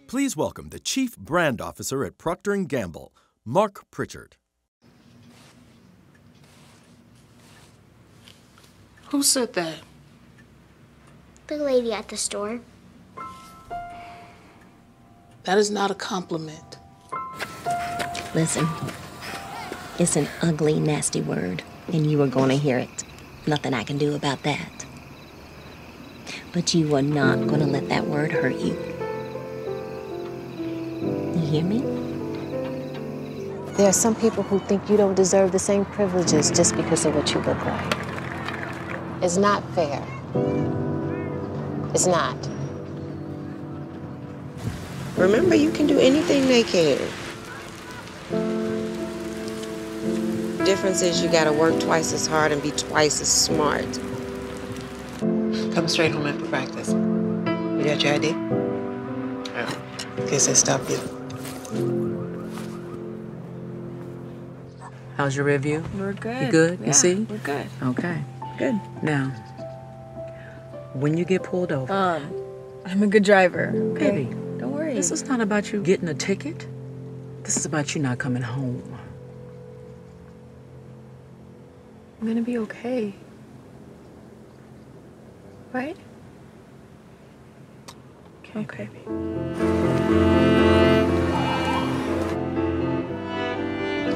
Please welcome the Chief Brand Officer at Procter & Gamble, Marc Pritchard. Who said that? The lady at the store. That is not a compliment. Listen, it's an ugly, nasty word, and you are going to hear it. Nothing I can do about that. But you are not going to let that word hurt you. You hear me? There are some people who think you don't deserve the same privileges just because of what you look like. It's not fair. It's not. Remember, you can do anything they can. Difference is you gotta work twice as hard and be twice as smart. Come straight home after practice. You got your ID? Oh, guess I stopped you. How's your review? We're good. You good? Yeah, you see? We're good. Okay, good. Now, when you get pulled over... I'm a good driver, okay? Baby, don't worry. This is not about you getting a ticket. This is about you not coming home. I'm gonna be okay. Right? Okay. Baby.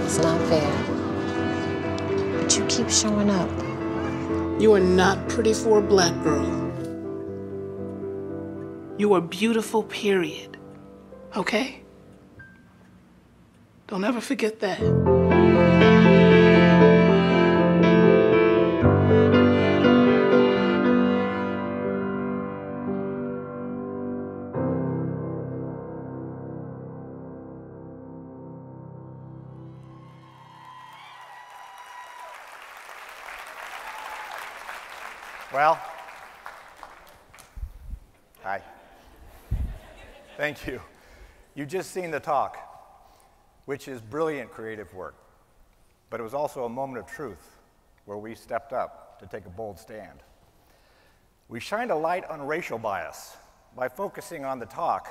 It's not fair. But you keep showing up. You are not pretty for a black girl. You are beautiful, period. Okay? Don't ever forget that. Well, hi. Thank you. You've just seen the talk, which is brilliant creative work. But it was also a moment of truth where we stepped up to take a bold stand. We shined a light on racial bias by focusing on the talk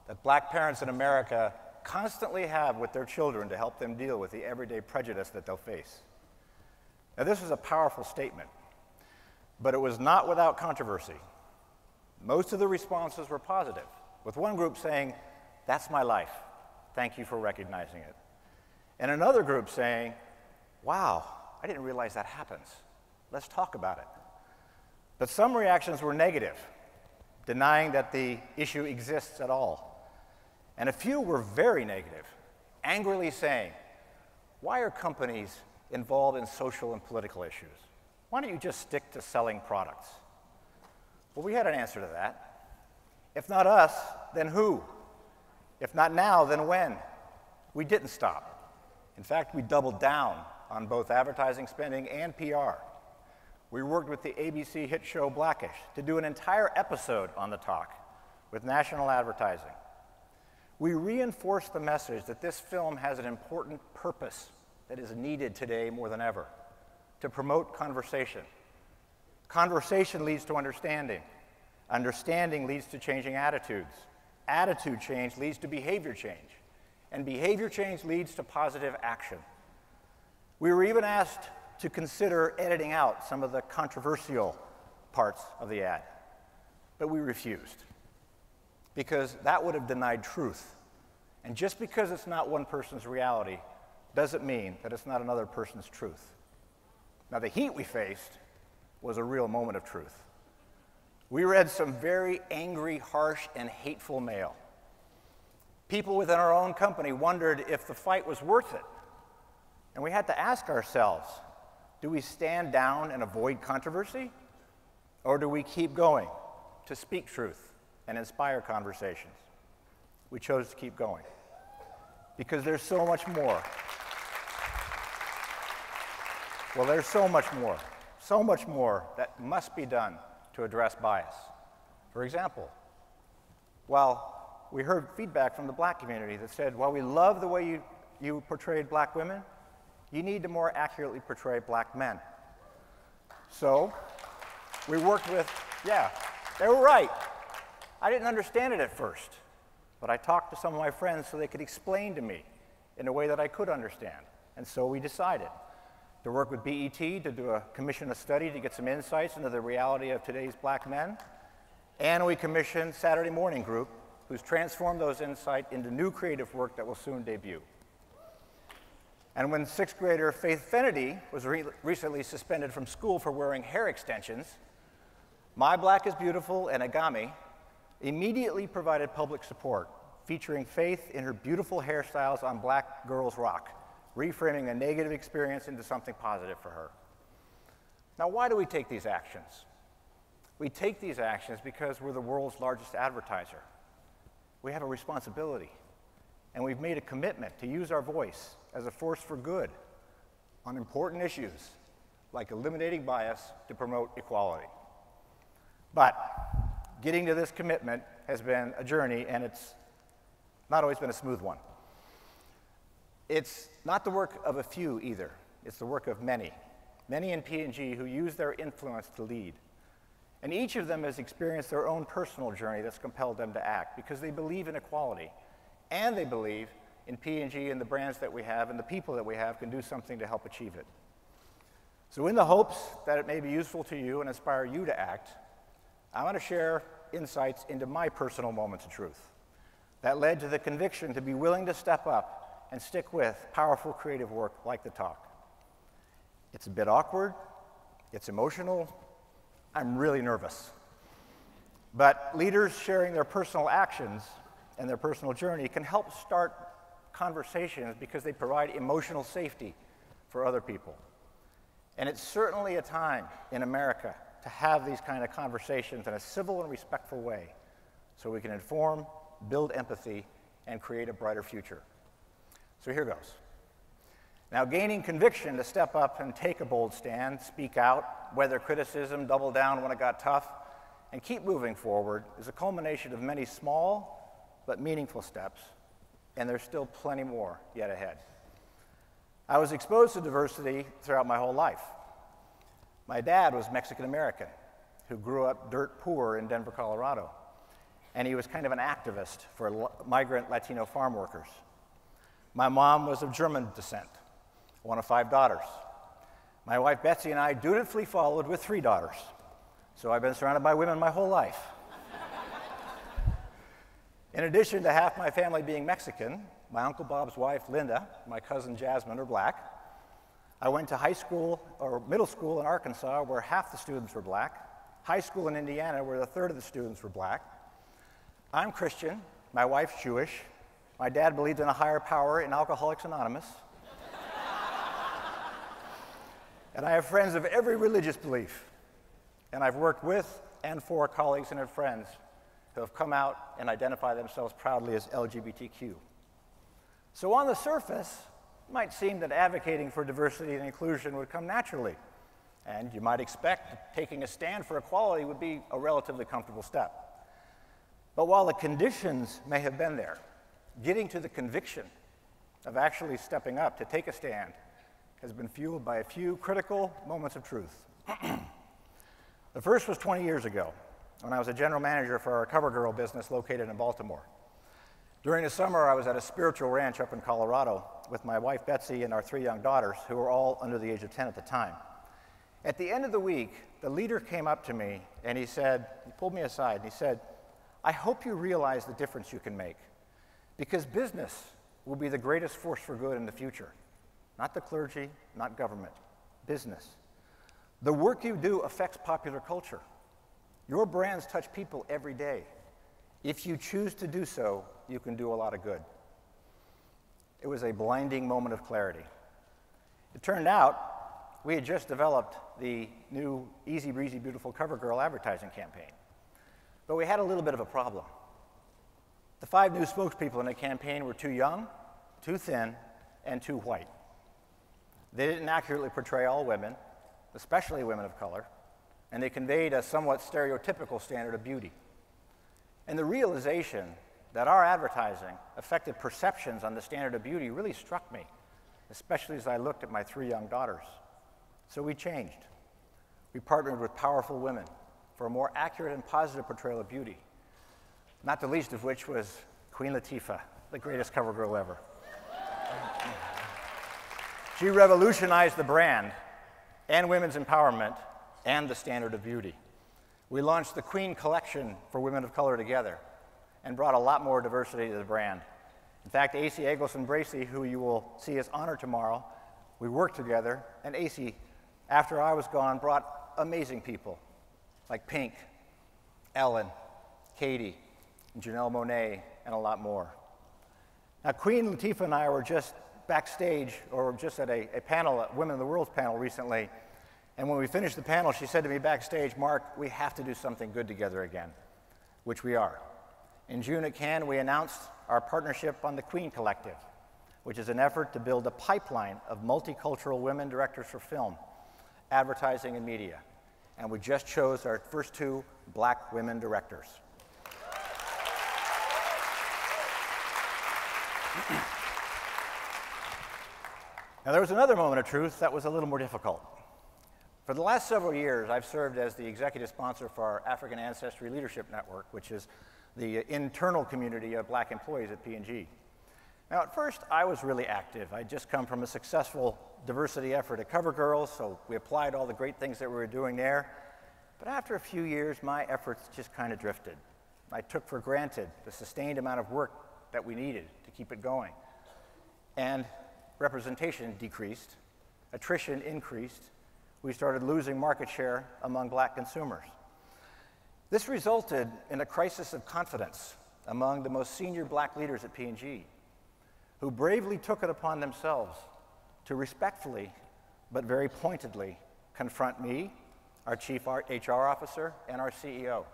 that black parents in America constantly have with their children to help them deal with the everyday prejudice that they'll face. Now, this was a powerful statement, but it was not without controversy. Most of the responses were positive, with one group saying, "That's my life. Thank you for recognizing it." And another group saying, "Wow, I didn't realize that happens. Let's talk about it." But some reactions were negative, denying that the issue exists at all. And a few were very negative, angrily saying, "Why are companies involved in social and political issues? Why don't you just stick to selling products?" Well, we had an answer to that. If not us, then who? If not now, then when? We didn't stop. In fact, we doubled down on both advertising spending and PR. We worked with the ABC hit show Blackish to do an entire episode on the talk with national advertising. We reinforced the message that this film has an important purpose that is needed today more than ever: to promote conversation. Conversation leads to understanding. Understanding leads to changing attitudes. Attitude change leads to behavior change. And behavior change leads to positive action. We were even asked to consider editing out some of the controversial parts of the ad, but we refused, because that would have denied truth. And just because it's not one person's reality doesn't mean that it's not another person's truth. Now, the heat we faced was a real moment of truth. We read some very angry, harsh, and hateful mail. People within our own company wondered if the fight was worth it. And we had to ask ourselves, do we stand down and avoid controversy? Or do we keep going to speak truth and inspire conversations? We chose to keep going, because there's so much more. Well, there's so much more that must be done to address bias. For example, while we heard feedback from the black community that said, while we love the way you portrayed black women, you need to more accurately portray black men. So we worked with, yeah, they were right. I didn't understand it at first. but I talked to some of my friends so they could explain to me in a way that I could understand. And so we decided to work with BET to commission a study to get some insights into the reality of today's black men. And we commissioned Saturday Morning Group, who's transformed those insights into new creative work that will soon debut. And when sixth grader Faith Fenedy was recently suspended from school for wearing hair extensions, My Black is Beautiful and Agami immediately provided public support, featuring Faith in her beautiful hairstyles on Black Girls Rock, reframing a negative experience into something positive for her. Now, why do we take these actions? We take these actions because we're the world's largest advertiser. We have a responsibility, and we've made a commitment to use our voice as a force for good on important issues like eliminating bias to promote equality. But getting to this commitment has been a journey, and it's not always been a smooth one. It's not the work of a few either. It's the work of many in P&G who use their influence to lead. And each of them has experienced their own personal journey that's compelled them to act because they believe in equality, and they believe in P&G and the brands that we have and the people that we have can do something to help achieve it. So in the hopes that it may be useful to you and inspire you to act, I want to share insights into my personal moments of truth that led to the conviction to be willing to step up and stick with powerful creative work like the talk. It's a bit awkward, it's emotional, I'm really nervous. But leaders sharing their personal actions and their personal journey can help start conversations because they provide emotional safety for other people. And it's certainly a time in America to have these kind of conversations in a civil and respectful way so we can inform, build empathy, and create a brighter future. So here goes. Now, gaining conviction to step up and take a bold stand, speak out, weather criticism, double down when it got tough, and keep moving forward is a culmination of many small but meaningful steps, and there's still plenty more yet ahead. I was exposed to diversity throughout my whole life. My dad was Mexican-American who grew up dirt poor in Denver, Colorado, and he was kind of an activist for migrant Latino farm workers. My mom was of German descent, one of 5 daughters. My wife Betsy and I dutifully followed with 3 daughters, so I've been surrounded by women my whole life. In addition to half my family being Mexican, my Uncle Bob's wife, Linda, my cousin Jasmine are black. I went to high school, or middle school in Arkansas, where half the students were black. High school in Indiana, where 1/3 of the students were black. I'm Christian, my wife's Jewish. My dad believed in a higher power in Alcoholics Anonymous. And I have friends of every religious belief. And I've worked with and for colleagues and friends who have come out and identify themselves proudly as LGBTQ. So on the surface, it might seem that advocating for diversity and inclusion would come naturally. And you might expect that taking a stand for equality would be a relatively comfortable step. But while the conditions may have been there, getting to the conviction of actually stepping up to take a stand has been fueled by a few critical moments of truth. The first was 20 years ago, when I was a general manager for our CoverGirl business located in Baltimore. During the summer, I was at a spiritual ranch up in Colorado with my wife Betsy and our 3 young daughters, who were all under the age of 10 at the time. At the end of the week, the leader came up to me and he pulled me aside and he said, "I hope you realize the difference you can make, because business will be the greatest force for good in the future. Not the clergy, not government, business. The work you do affects popular culture. Your brands touch people every day. If you choose to do so, you can do a lot of good." It was a blinding moment of clarity. It turned out we had just developed the new Easy Breezy Beautiful CoverGirl advertising campaign. But we had a little bit of a problem. The 5 new spokespeople in the campaign were too young, too thin, and too white. They didn't accurately portray all women, especially women of color, and they conveyed a somewhat stereotypical standard of beauty. And the realization that our advertising affected perceptions on the standard of beauty really struck me, especially as I looked at my 3 young daughters. So we changed. We partnered with powerful women for a more accurate and positive portrayal of beauty, not the least of which was Queen Latifah, the greatest cover girl ever. She revolutionized the brand and women's empowerment and the standard of beauty. We launched the Queen Collection for women of color together and brought a lot more diversity to the brand. In fact, AC Eggleston-Bracey, who you will see as honored tomorrow, we worked together, and AC, after I was gone, brought amazing people like Pink, Ellen, Katie, Janelle Monáe, and a lot more. Now, Queen Latifah and I were just backstage, or just at a panel, a Women of the World panel recently, and when we finished the panel, she said to me backstage, "Mark, we have to do something good together again," which we are. In June at Cannes, we announced our partnership on the Queen Collective, which is an effort to build a pipeline of multicultural women directors for film, advertising, and media. And we just chose our first 2 black women directors. Now, there was another moment of truth that was a little more difficult. For the last several years, I've served as the executive sponsor for our African Ancestry Leadership Network, which is the internal community of black employees at P&G. Now, at first, I was really active. I'd just come from a successful diversity effort at CoverGirl, so we applied all the great things that we were doing there. But after a few years, my efforts just kind of drifted. I took for granted the sustained amount of work that we needed to keep it going. And representation decreased, attrition increased, we started losing market share among black consumers. This resulted in a crisis of confidence among the most senior black leaders at P&G, who bravely took it upon themselves to respectfully, but very pointedly, confront me, our chief HR officer, and our CEO,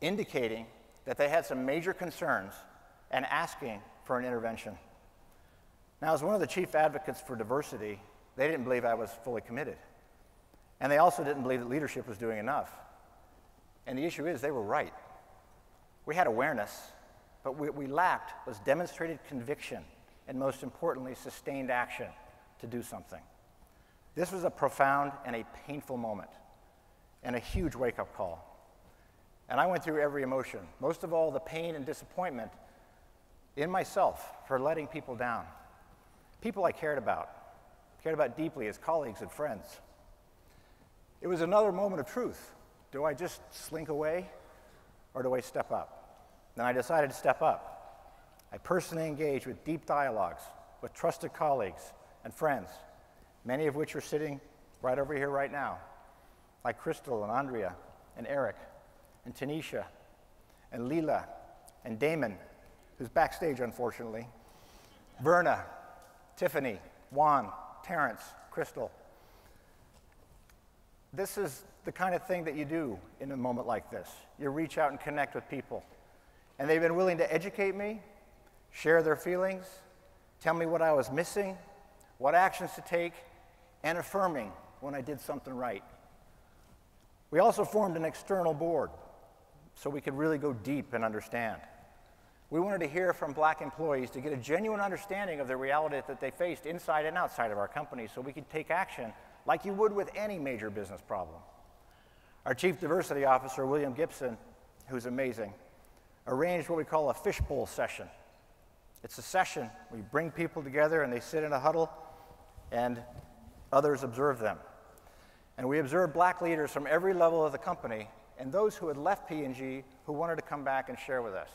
indicating that they had some major concerns and asking for an intervention. Now, as one of the chief advocates for diversity, they didn't believe I was fully committed. And they also didn't believe that leadership was doing enough. And the issue is, they were right. We had awareness, but what we lacked was demonstrated conviction and, most importantly, sustained action to do something. This was a profound and a painful moment and a huge wake-up call. And I went through every emotion, most of all the pain and disappointment in myself for letting people down, people I cared about deeply as colleagues and friends. It was another moment of truth. Do I just slink away, or do I step up? Then I decided to step up. I personally engaged with deep dialogues with trusted colleagues and friends, many of which are sitting right over here right now, like Crystal and Andrea and Eric and Tanisha and Leela and Damon, who's backstage, unfortunately, Verna, Tiffany, Juan, Terrence, Crystal. This is the kind of thing that you do in a moment like this. You reach out and connect with people. And they've been willing to educate me, share their feelings, tell me what I was missing, what actions to take, and affirming when I did something right. We also formed an external board so we could really go deep and understand. We wanted to hear from black employees to get a genuine understanding of the reality that they faced inside and outside of our company so we could take action like you would with any major business problem. Our Chief Diversity Officer, William Gibson, who's amazing, arranged what we call a fishbowl session. It's a session where we bring people together and they sit in a huddle and others observe them. And we observed black leaders from every level of the company and those who had left P&G who wanted to come back and share with us.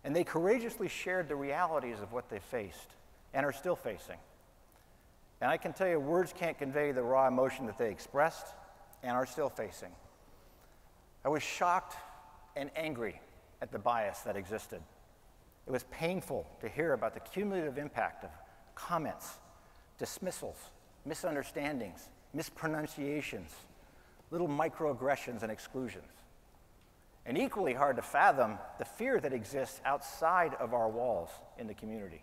And they courageously shared the realities of what they faced and are still facing. And I can tell you, words can't convey the raw emotion that they expressed and are still facing. I was shocked and angry at the bias that existed. It was painful to hear about the cumulative impact of comments, dismissals, misunderstandings, mispronunciations, little microaggressions and exclusions. And equally hard to fathom the fear that exists outside of our walls in the community.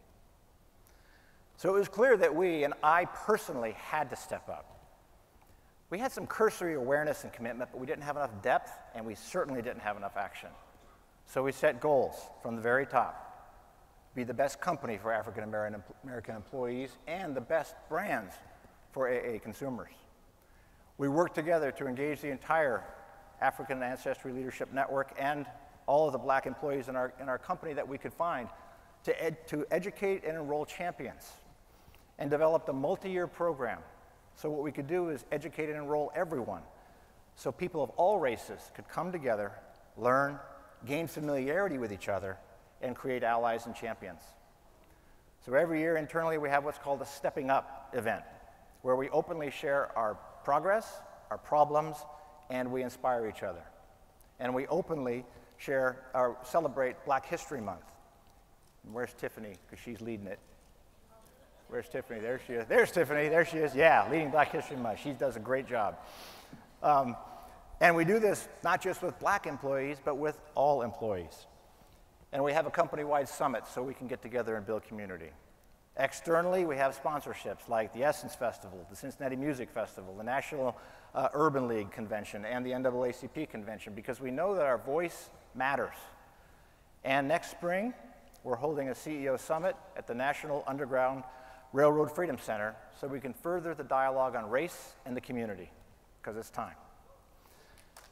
So it was clear that we, and I personally, had to step up. We had some cursory awareness and commitment, but we didn't have enough depth, and we certainly didn't have enough action. So we set goals from the very top. Be the best company for African American employees and the best brands for AA consumers. We worked together to engage the entire African Ancestry Leadership Network and all of the black employees in our company that we could find to educate and enroll champions, and developed a multi-year program. So what we could do is educate and enroll everyone, so people of all races could come together, learn, gain familiarity with each other, and create allies and champions. So every year internally we have what's called a Stepping Up event, where we openly share our progress, our problems, and we inspire each other. And we openly celebrate Black History Month. And where's Tiffany? Because she's leading it. Where's Tiffany? There she is. There's Tiffany. There she is. Yeah, leading Black History Month. She does a great job. And we do this not just with black employees, but with all employees. And we have a company-wide summit so we can get together and build community. Externally, we have sponsorships like the Essence Festival, the Cincinnati Music Festival, the National Urban League Convention, and the NAACP Convention, because we know that our voice matters. And next spring, we're holding a CEO Summit at the National Underground Railroad Freedom Center so we can further the dialogue on race and the community, because it's time.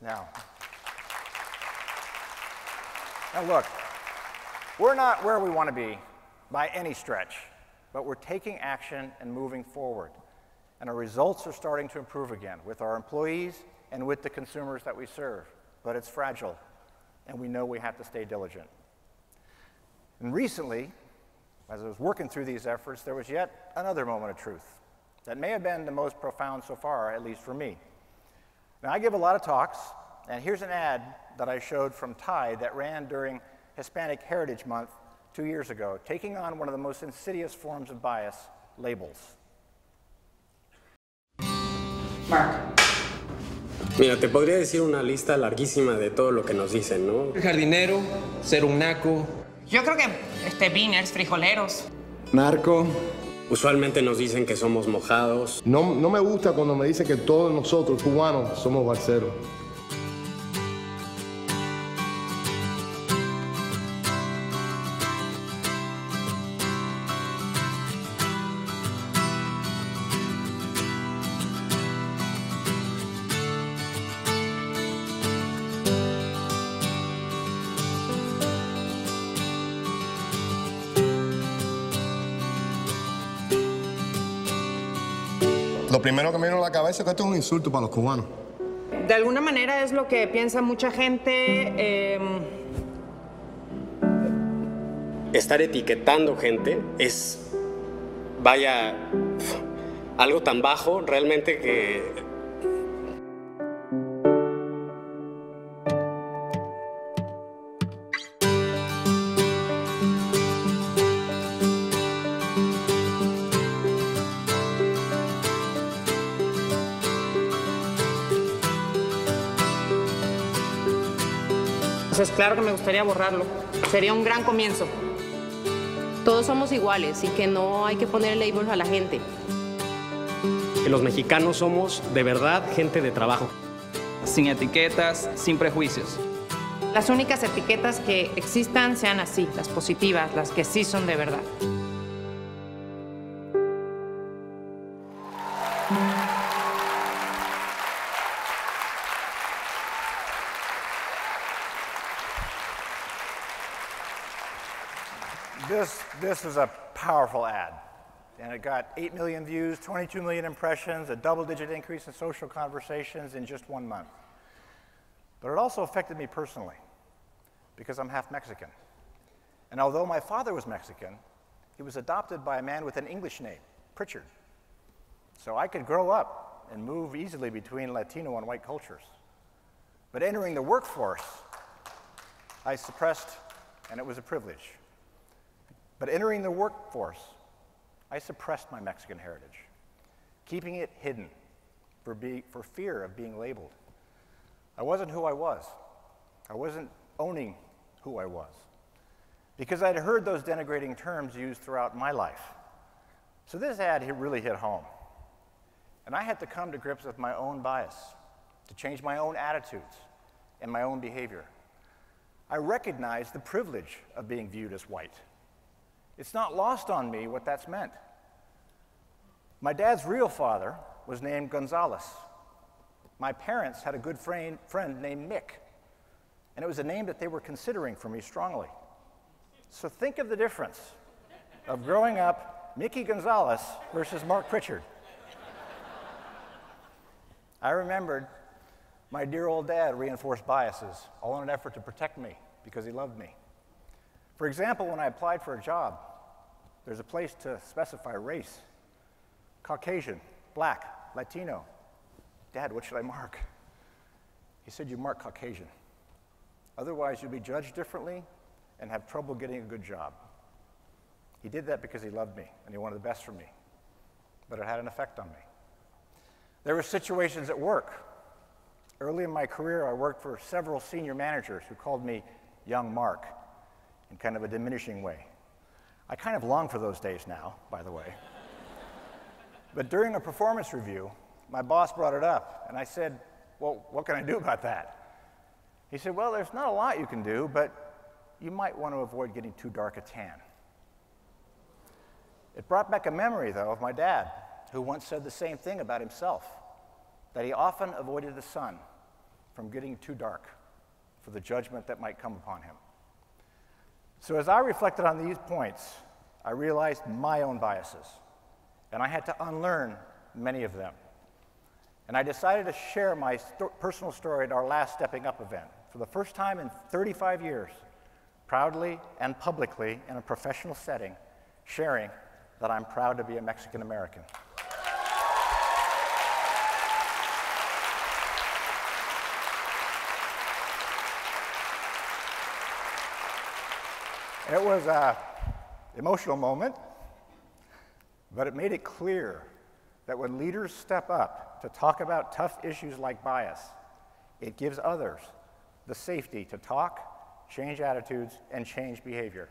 Now look, we're not where we want to be by any stretch, but we're taking action and moving forward. And our results are starting to improve again with our employees and with the consumers that we serve. But it's fragile, and we know we have to stay diligent. And recently, as I was working through these efforts, there was yet another moment of truth that may have been the most profound so far, at least for me. Now, I give a lot of talks, and here's an ad that I showed from Tide that ran during Hispanic Heritage Month 2 years ago, taking on one of the most insidious forms of bias, labels. Marc. Mira, te podría decir una lista larguísima de todo lo que nos dicen, ¿no? El jardinero, ser un naco. Yo creo que beaners, frijoleros. Narco. Usualmente nos dicen que somos mojados. No me gusta cuando me dicen que todos nosotros, cubanos, somos balseros. Lo primero que me vino a la cabeza es que esto es un insulto para los cubanos. De alguna manera es lo que piensa mucha gente. Estar etiquetando gente es, vaya, algo tan bajo realmente que... Pues claro que me gustaría borrarlo. Sería un gran comienzo. Todos somos iguales y que no hay que poner labels a la gente. Que los mexicanos somos, de verdad, gente de trabajo. Sin etiquetas, sin prejuicios. Las únicas etiquetas que existan sean así, las positivas, las que sí son de verdad. This is a powerful ad, and it got 8 million views, 22 million impressions, a double-digit increase in social conversations in just 1 month. But it also affected me personally, because I'm half Mexican. And although my father was Mexican, he was adopted by a man with an English name, Pritchard. So I could grow up and move easily between Latino and white cultures. But entering the workforce, I suppressed, and it was a privilege. But entering the workforce, I suppressed my Mexican heritage, keeping it hidden for fear of being labeled. I wasn't who I was. I wasn't owning who I was, because I'd heard those denigrating terms used throughout my life. So this ad really hit home. And I had to come to grips with my own bias, to change my own attitudes and my own behavior. I recognized the privilege of being viewed as white. It's not lost on me what that's meant. My dad's real father was named Gonzalez. My parents had a good friend named Mick. and it was a name that they were considering for me strongly. So think of the difference of growing up Mickey Gonzalez versus Marc Pritchard. I remembered my dear old dad reinforced biases, all in an effort to protect me because he loved me. For example, when I applied for a job, there's a place to specify race. Caucasian, black, Latino. Dad, what should I mark? He said, you mark Caucasian. Otherwise, you'll be judged differently and have trouble getting a good job. He did that because he loved me and he wanted the best for me, but it had an effect on me. There were situations at work. Early in my career, I worked for several senior managers who called me young Mark in kind of a diminishing way. I kind of long for those days now, by the way. But during a performance review, my boss brought it up, and I said, well, what can I do about that? He said, well, there's not a lot you can do, but you might want to avoid getting too dark a tan. It brought back a memory, though, of my dad, who once said the same thing about himself, that he often avoided the sun from getting too dark for the judgment that might come upon him. So as I reflected on these points, I realized my own biases, and I had to unlearn many of them. And I decided to share my personal story at our last Stepping Up event, for the first time in 35 years, proudly and publicly in a professional setting, sharing that I'm proud to be a Mexican American. It was an emotional moment, but it made it clear that when leaders step up to talk about tough issues like bias, it gives others the safety to talk, change attitudes, and change behavior.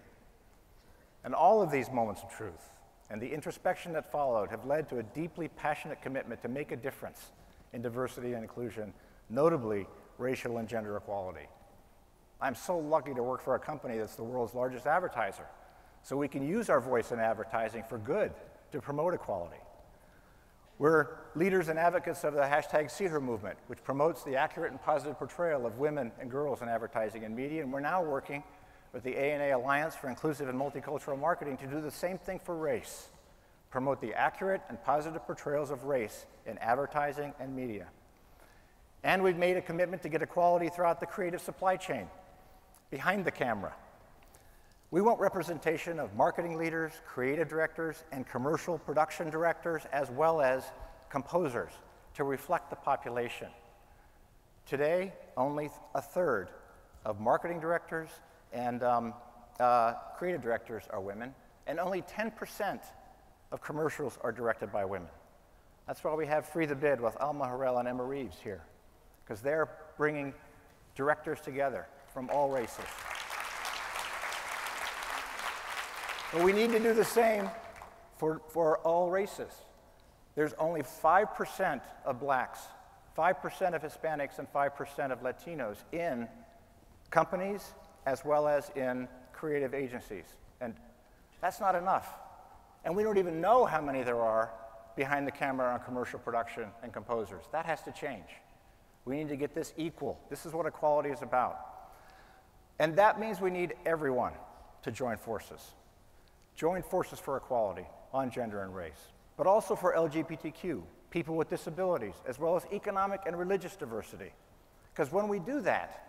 And all of these moments of truth and the introspection that followed have led to a deeply passionate commitment to make a difference in diversity and inclusion, notably racial and gender equality. I'm so lucky to work for a company that's the world's largest advertiser, so we can use our voice in advertising for good to promote equality. We're leaders and advocates of the #SeeHer movement, which promotes the accurate and positive portrayal of women and girls in advertising and media, and we're now working with the ANA Alliance for Inclusive and Multicultural Marketing to do the same thing for race, promote the accurate and positive portrayals of race in advertising and media. And we've made a commitment to get equality throughout the creative supply chain, behind the camera. We want representation of marketing leaders, creative directors, and commercial production directors, as well as composers, to reflect the population. Today, only a third of marketing directors and creative directors are women, and only 10% of commercials are directed by women. That's why we have Free the Bid with Alma Harrell and Emma Reeves here, because they're bringing directors together from all races. But we need to do the same for all races. There's only 5% of blacks, 5% of Hispanics, and 5% of Latinos in companies as well as in creative agencies. And that's not enough. And we don't even know how many there are behind the camera on commercial production and composers. That has to change. We need to get this equal. This is what equality is about. And that means we need everyone to join forces. Join forces for equality on gender and race, but also for LGBTQ, people with disabilities, as well as economic and religious diversity. Because when we do that,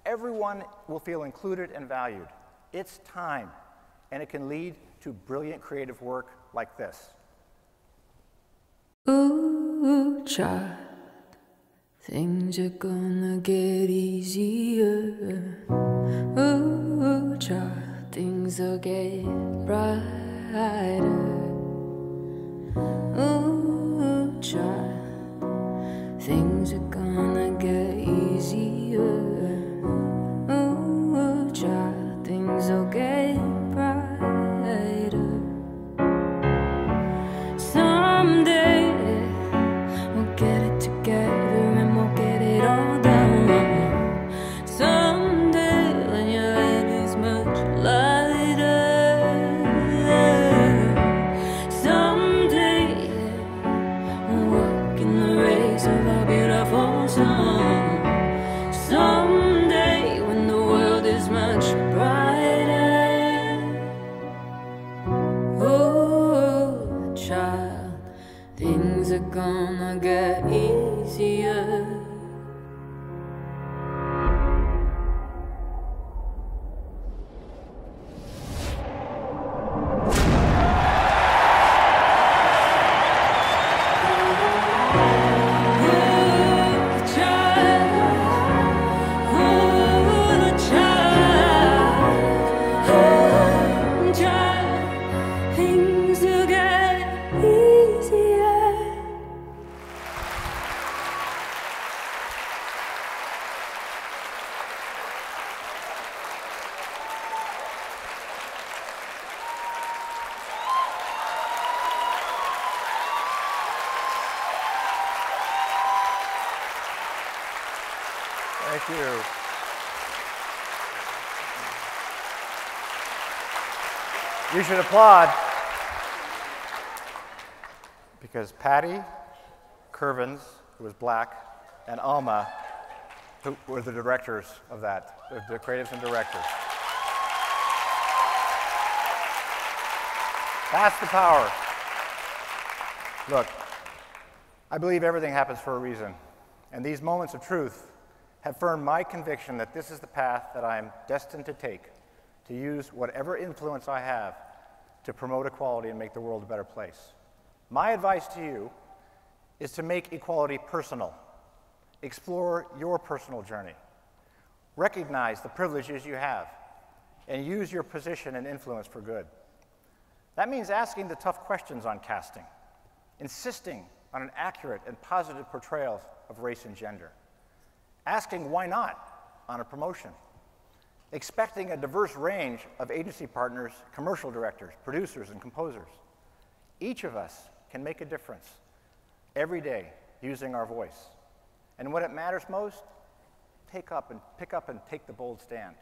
everyone will feel included and valued. It's time, and it can lead to brilliant creative work like this. Ooh, child, things are gonna get easier. Ooh, child, things will get brighter. Ooh, child, things are gonna get easier. Ooh, child, things will get brighter. Someday we'll get it together and we'll get it all done. Someday when your head is much lighter. Someday we'll walk in the rays of our beautiful you. You should applaud because Patty, Curvins, who was black, and Alma, who were the directors of that, the creatives and directors. That's the power. Look, I believe everything happens for a reason, and these moments of truth have firmed my conviction that this is the path that I am destined to take, to use whatever influence I have to promote equality and make the world a better place. My advice to you is to make equality personal. Explore your personal journey. Recognize the privileges you have, and use your position and influence for good. That means asking the tough questions on casting, insisting on an accurate and positive portrayal of race and gender, asking why not on a promotion, expecting a diverse range of agency partners, commercial directors, producers, and composers. Each of us can make a difference every day using our voice. And when it matters most, pick up and take the bold stand.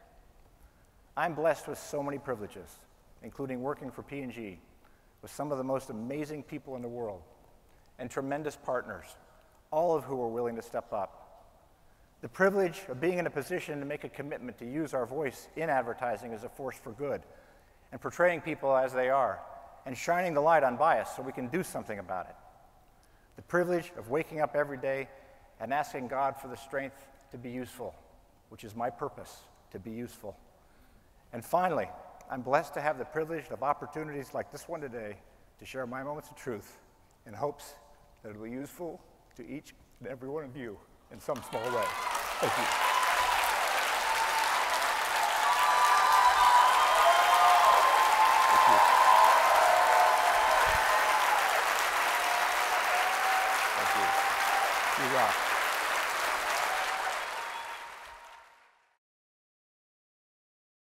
I'm blessed with so many privileges, including working for P&G with some of the most amazing people in the world and tremendous partners, all of who are willing to step up. The privilege of being in a position to make a commitment to use our voice in advertising as a force for good and portraying people as they are and shining the light on bias so we can do something about it. The privilege of waking up every day and asking God for the strength to be useful, which is my purpose, to be useful. And finally, I'm blessed to have the privilege of opportunities like this one today to share my moments of truth in hopes that it will be useful to each and every one of you in some small way. Thank you. Thank you. You rock.